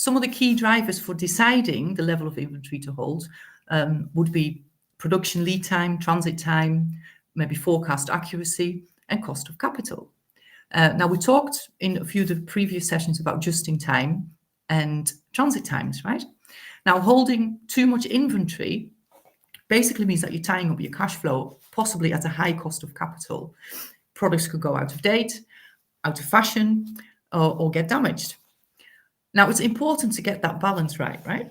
some of the key drivers for deciding the level of inventory to hold would be production lead time, transit time, maybe forecast accuracy, and cost of capital. Now, we talked in a few of the previous sessions about just in time and transit times, right? Now, holding too much inventory basically means that you're tying up your cash flow, possibly at a high cost of capital. Products could go out of date, out of fashion, or get damaged. Now, it's important to get that balance right?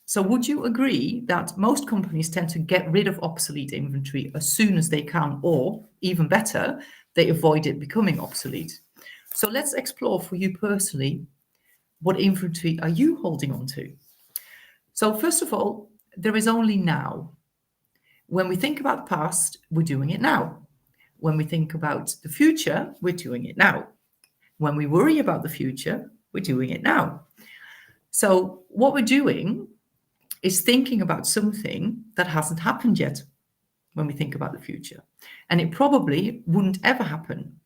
So would you agree that most companies tend to get rid of obsolete inventory as soon as they can, or even better, they avoid it becoming obsolete? So let's explore for you personally, what inventory are you holding on to? So first of all, there is only now. When we think about the past, we're doing it now. When we think about the future, we're doing it now. When we worry about the future, we're doing it now. So what we're doing is thinking about something that hasn't happened yet when we think about the future. And it probably wouldn't ever happen.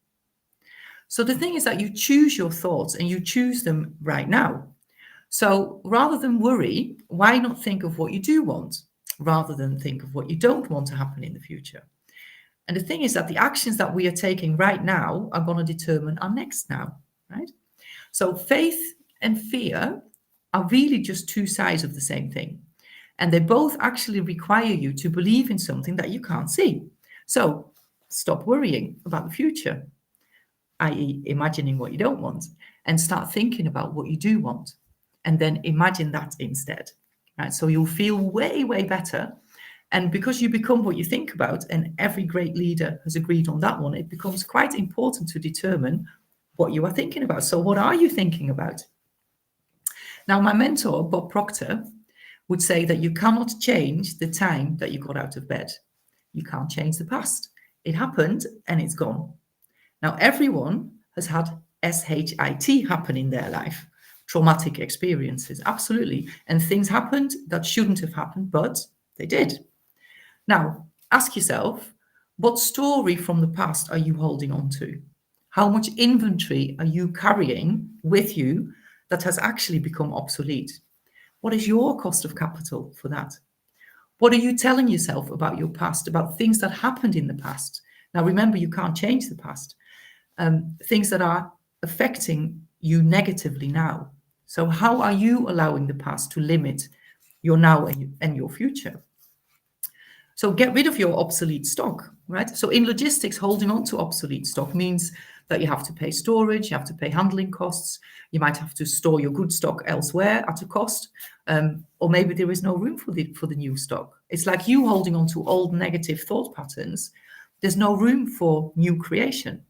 So the thing is that you choose your thoughts and you choose them right now. So rather than worry, why not think of what you do want rather than think of what you don't want to happen in the future? And the thing is that the actions that we are taking right now are going to determine our next now, right? So faith and fear are really just two sides of the same thing. And they both actually require you to believe in something that you can't see. So stop worrying about the future, i.e. imagining what you don't want, and start thinking about what you do want. And then imagine that instead, right? So you'll feel way, way better. And because you become what you think about, and every great leader has agreed on that one, it becomes quite important to determine what you are thinking about. So what are you thinking about? Now, my mentor, Bob Proctor, would say that you cannot change the time that you got out of bed. You can't change the past. It happened and it's gone. Now, everyone has had SHIT happen in their life. Traumatic experiences, absolutely. And things happened that shouldn't have happened, but they did. Now, ask yourself, what story from the past are you holding on to? How much inventory are you carrying with you that has actually become obsolete? What is your cost of capital for that? What are you telling yourself about your past, about things that happened in the past? Now, remember, you can't change the past. Things that are affecting you negatively now. So how are you allowing the past to limit your now and your future? So get rid of your obsolete stock, right? So in logistics, holding on to obsolete stock means that you have to pay storage, you have to pay handling costs, you might have to store your good stock elsewhere at a cost, or maybe there is no room for the new stock. It's like you holding on to old negative thought patterns. There's no room for new creation.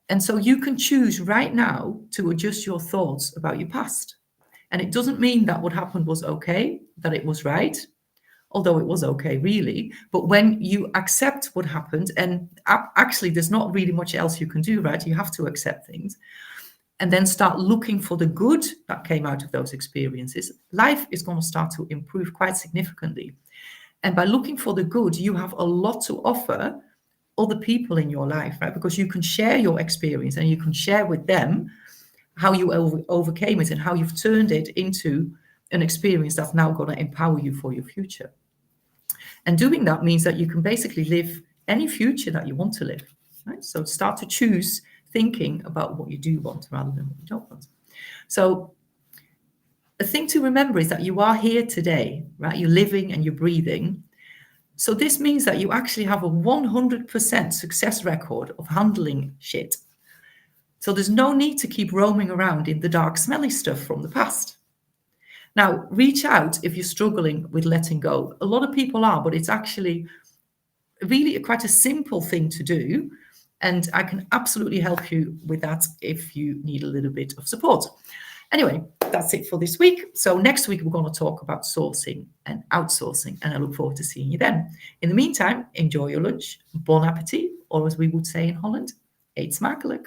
And so you can choose right now to adjust your thoughts about your past. And it doesn't mean that what happened was okay, that it was right, although it was okay, really. But when you accept what happened, and actually there's not really much else you can do, right? You have to accept things and then start looking for the good that came out of those experiences. Life is going to start to improve quite significantly. And by looking for the good, you have a lot to offer other people in your life, right? Because you can share your experience and you can share with them how you overcame it and how you've turned it into an experience that's now going to empower you for your future. And doing that means that you can basically live any future that you want to live, right? So start to choose thinking about what you do want rather than what you don't want. So the thing to remember is that you are here today, right? You're living and you're breathing. So this means that you actually have a 100% success record of handling shit. So there's no need to keep roaming around in the dark, smelly stuff from the past. Now, reach out if you're struggling with letting go. A lot of people are, but it's actually really quite a simple thing to do. And I can absolutely help you with that if you need a little bit of support. Anyway, that's it for this week. So next week, we're going to talk about sourcing and outsourcing, and I look forward to seeing you then. In the meantime, enjoy your lunch, bon appetit, or as we would say in Holland, eet smakelijk.